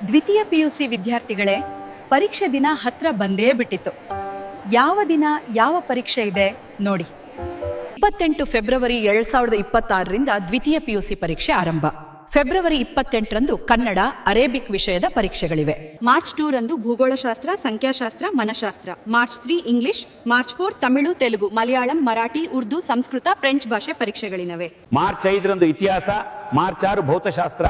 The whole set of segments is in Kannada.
ದ್ವಿತೀಯ ಪಿಯುಸಿ ವಿದ್ಯಾರ್ಥಿಗಳೇ, ಪರೀಕ್ಷೆ ದಿನ ಹತ್ರ ಬಂದೇ ಬಿಟ್ಟಿತು. ಯಾವ ದಿನ ಯಾವ ಪರೀಕ್ಷೆ ಇದೆ ನೋಡಿ. 28 ಫೆಬ್ರವರಿ 2026ರಿಂದ ದ್ವಿತೀಯ ಪಿಯುಸಿ ಪರೀಕ್ಷೆ ಆರಂಭ. ಫೆಬ್ರವರಿ 28ರಂದು ಕನ್ನಡ, ಅರೇಬಿಕ್ ವಿಷಯದ ಪರೀಕ್ಷೆಗಳಿವೆ. ಮಾರ್ಚ್ 2ರಂದು ಭೂಗೋಳಶಾಸ್ತ್ರ, ಸಂಖ್ಯಾಶಾಸ್ತ್ರ, ಮನಶಾಸ್ತ್ರ. March 3 English. March 4 Tamil, Telugu, Malayalam, Marathi, Urdu, Sanskrit, French ಭಾಷೆ ಪರೀಕ್ಷೆಗಳಿವೆ. ಮಾರ್ಚ್ 5ರಂದು ಇತಿಹಾಸ. ಮಾರ್ಚ್ 6 ಭೌತಶಾಸ್ತ್ರ.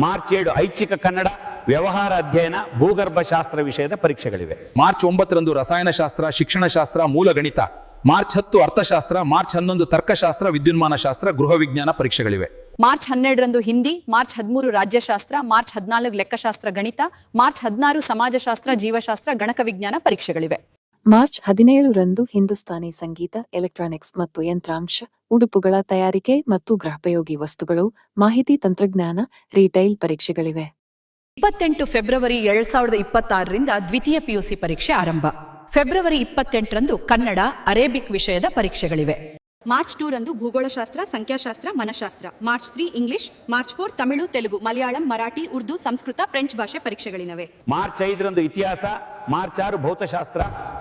ಮಾರ್ಚ್ 7 ಐಚ್ಛಿಕ ಕನ್ನಡ, ವ್ಯವಹಾರ ಅಧ್ಯಯನ, ಭೂಗರ್ಭಶಾಸ್ತ್ರ ವಿಷಯದ ಪರೀಕ್ಷೆಗಳಿವೆ. ಮಾರ್ಚ್ 9ರಂದು ರಸಾಯನಶಾಸ್ತ್ರ, ಶಿಕ್ಷಣಶಾಸ್ತ್ರ, ಮೂಲ ಗಣಿತ. ಮಾರ್ಚ್ 10 ಅರ್ಥಶಾಸ್ತ್ರ. ಮಾರ್ಚ್ 11 ತರ್ಕಶಾಸ್ತ್ರ, ವಿದ್ಯುನ್ಮಾನ ಶಾಸ್ತ್ರ, ಗೃಹ ವಿಜ್ಞಾನ ಪರೀಕ್ಷೆಗಳಿವೆ. ಮಾರ್ಚ್ 12ರಂದು ಹಿಂದಿ. ಮಾರ್ಚ್ 13 ರಾಜ್ಯಶಾಸ್ತ್ರ. ಮಾರ್ಚ್ 14 ಲೆಕ್ಕಶಾಸ್ತ್ರ, ಗಣಿತ. ಮಾರ್ಚ್ 16 ಸಮಾಜಶಾಸ್ತ್ರ, ಜೀವಶಾಸ್ತ್ರ, ಗಣಕ ವಿಜ್ಞಾನ ಪರೀಕ್ಷೆಗಳಿವೆ. ಮಾರ್ಚ್ 17ರಂದು ಹಿಂದೂಸ್ತಾನಿ ಸಂಗೀತ, ಎಲೆಕ್ಟ್ರಾನಿಕ್ಸ್ ಮತ್ತು ಯಂತ್ರಾಂಶ, ಉಡುಪುಗಳ ತಯಾರಿಕೆ ಮತ್ತು ಗೃಹೋಪಯೋಗಿ ವಸ್ತುಗಳು, ಮಾಹಿತಿ ತಂತ್ರಜ್ಞಾನ, ರಿಟೈಲ್ ಪರೀಕ್ಷೆಗಳಿವೆ. 28 ಫೆಬ್ರವರಿ 2026ರಿಂದ ದ್ವಿತೀಯ ಪಿಯುಸಿ ಪರೀಕ್ಷೆ ಆರಂಭ. ಫೆಬ್ರವರಿ 28ರಂದು ಕನ್ನಡ, ಅರೇಬಿಕ್ ವಿಷಯದ ಪರೀಕ್ಷೆಗಳಿವೆ. ಮಾರ್ಚ್ 2ರಂದು ಭೂಗೋಳಶಾಸ್ತ್ರ, ಸಂಖ್ಯಾಶಾಸ್ತ್ರ, ಮನಶಾಸ್ತ್ರ. March 3 English. March 4 Tamil, Telugu, Malayalam, Marathi, Urdu, Sanskrit, French ಭಾಷೆ ಪರೀಕ್ಷೆಗಳಿವೆ. ಮಾರ್ಚ್ 5ರಂದು ಇತಿಹಾಸ. ಮಾರ್ಚ್ 6 ಭೌತಶಾಸ್ತ್ರ.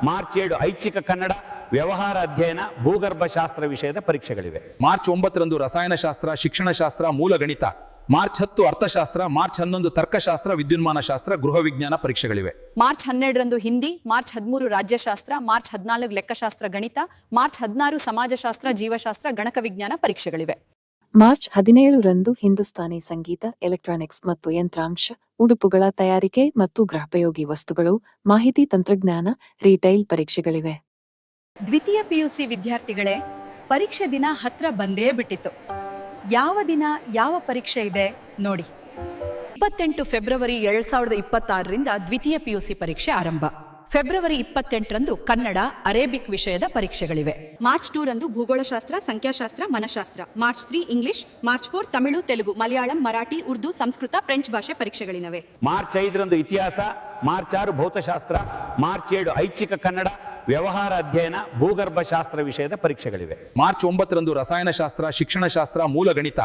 ಮಾರ್ಚ್ 7 ಐಚ್ಛಿಕ ಕನ್ನಡ, ವ್ಯವಹಾರ ಅಧ್ಯಯನ, ಭೂಗರ್ಭಶಾಸ್ತ್ರ ವಿಷಯದ ಪರೀಕ್ಷೆಗಳಿವೆ. ಮಾರ್ಚ್ 9ರಂದು ರಸಾಯನಶಾಸ್ತ್ರ, ಶಿಕ್ಷಣಶಾಸ್ತ್ರ, ಮೂಲ ಗಣಿತ. ಮಾರ್ಚ್ 10 ಅರ್ಥಶಾಸ್ತ್ರ. ಮಾರ್ಚ್ 11 ತರ್ಕಶಾಸ್ತ್ರ, ವಿದ್ಯುನ್ಮಾನ ಶಾಸ್ತ್ರ, ಗೃಹ ವಿಜ್ಞಾನ ಪರೀಕ್ಷೆಗಳಿವೆ. ಮಾರ್ಚ್ 12ರಂದು ಹಿಂದಿ. ಮಾರ್ಚ್ 13 ರಾಜ್ಯಶಾಸ್ತ್ರ. ಮಾರ್ಚ್ 14 ಲೆಕ್ಕಶಾಸ್ತ್ರ, ಗಣಿತ. ಮಾರ್ಚ್ 16 ಸಮಾಜಶಾಸ್ತ್ರ, ಜೀವಶಾಸ್ತ್ರ, ಗಣಕ ವಿಜ್ಞಾನ ಪರೀಕ್ಷೆಗಳಿವೆ. ಮಾರ್ಚ್ 17ರಂದು ಹಿಂದೂಸ್ತಾನಿ ಸಂಗೀತ, ಎಲೆಕ್ಟ್ರಾನಿಕ್ಸ್ ಮತ್ತು ಯಂತ್ರಾಂಶ, ಉಡುಪುಗಳ ತಯಾರಿಕೆ ಮತ್ತು ಗೃಹೋಪಯೋಗಿ ವಸ್ತುಗಳು, ಮಾಹಿತಿ ತಂತ್ರಜ್ಞಾನ, ರಿಟೈಲ್ ಪರೀಕ್ಷೆಗಳಿವೆ. ದ್ವಿತೀಯ ಪಿಯುಸಿ ವಿದ್ಯಾರ್ಥಿಗಳೇ, ಪರೀಕ್ಷೆ ದಿನ ಹತ್ರ ಬಂದೇ ಬಿಟ್ಟಿತು. ಯಾವ ದಿನ ಯಾವ ಪರೀಕ್ಷೆ ಇದೆ ನೋಡಿ. 28 ಫೆಬ್ರವರಿ 2026ರಿಂದ ದ್ವಿತೀಯ ಪಿಯುಸಿ ಪರೀಕ್ಷೆ ಆರಂಭ. ಫೆಬ್ರವರಿ 28ರಂದು ಕನ್ನಡ, ಅರೇಬಿಕ್ ವಿಷಯದ ಪರೀಕ್ಷೆಗಳಿವೆ. ಮಾರ್ಚ್ 2ರಂದು ಭೂಗೋಳಶಾಸ್ತ್ರ, ಸಂಖ್ಯಾಶಾಸ್ತ್ರ, ಮನಶಾಸ್ತ್ರ. March 3 English. March 4 Tamil, Telugu, Malayalam, Marathi, Urdu, Sanskrit, French ಭಾಷೆ ಪರೀಕ್ಷೆಗಳಿವೆ. ಮಾರ್ಚ್ 5ರಂದು ಇತಿಹಾಸ. ಮಾರ್ಚ್ 6 ಭೌತಶಾಸ್ತ್ರ. ಮಾರ್ಚ್ 7 ಐಚ್ಛಿಕ ಕನ್ನಡ, ವ್ಯವಹಾರ ಅಧ್ಯಯನ, ಭೂಗರ್ಭಶಾಸ್ತ್ರ ವಿಷಯದ ಪರೀಕ್ಷೆಗಳಿವೆ. ಮಾರ್ಚ್ 9ರಂದು ರಸಾಯನಶಾಸ್ತ್ರ, ಶಿಕ್ಷಣಶಾಸ್ತ್ರ, ಮೂಲ ಗಣಿತ.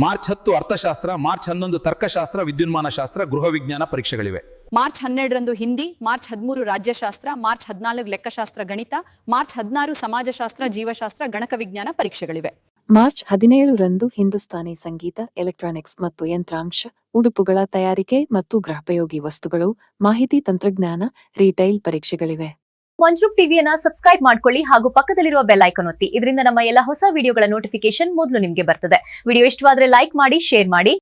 ಮಾರ್ಚ್ 10 ಅರ್ಥಶಾಸ್ತ್ರ. ಮಾರ್ಚ್ 11 ತರ್ಕಶಾಸ್ತ್ರ, ವಿದ್ಯುನ್ಮಾನ ಶಾಸ್ತ್ರ, ಗೃಹ ವಿಜ್ಞಾನ ಪರೀಕ್ಷೆಗಳಿವೆ. ಮಾರ್ಚ್ 12ರಂದು ಹಿಂದಿ. ಮಾರ್ಚ್ 13 ರಾಜ್ಯಶಾಸ್ತ್ರ. ಮಾರ್ಚ್ 14 ಲೆಕ್ಕಶಾಸ್ತ್ರ, ಗಣಿತ. ಮಾರ್ಚ್ 16 ಸಮಾಜಶಾಸ್ತ್ರ, ಜೀವಶಾಸ್ತ್ರ, ಗಣಕ ವಿಜ್ಞಾನ ಪರೀಕ್ಷೆಗಳಿವೆ. ಮಾರ್ಚ್ 17ರಂದು ಹಿಂದೂಸ್ತಾನಿ ಸಂಗೀತ, ಎಲೆಕ್ಟ್ರಾನಿಕ್ಸ್ ಮತ್ತು ಯಂತ್ರಾಂಶ, ಉಡುಪುಗಳ ತಯಾರಿಕೆ ಮತ್ತು ಗೃಹೋಪಯೋಗಿ ವಸ್ತುಗಳು, ಮಾಹಿತಿ ತಂತ್ರಜ್ಞಾನ, ರಿಟೈಲ್ ಪರೀಕ್ಷೆಗಳಿವೆ. ಮಂಜ್ರೂಪ್ ಟಿವಿಯನ್ನ ಸಬ್ಸ್ಕ್ರೈಬ್ ಮಾಡ್ಕೊಳ್ಳಿ ಹಾಗೂ ಪಕ್ಕದಲ್ಲಿರುವ ಬೆಲ್ ಐಕಾನ್ ಒತ್ತಿ. ಇದರಿಂದ ನಮ್ಮ ಎಲ್ಲ ಹೊಸ ವಿಡಿಯೋಗಳ ನೋಟಿಫಿಕೇಶನ್ ಮೊದಲು ನಿಮಗೆ ಬರ್ತದೆ. ವಿಡಿಯೋ ಇಷ್ಟವಾದ್ರೆ ಲೈಕ್ ಮಾಡಿ, ಶೇರ್ ಮಾಡಿ.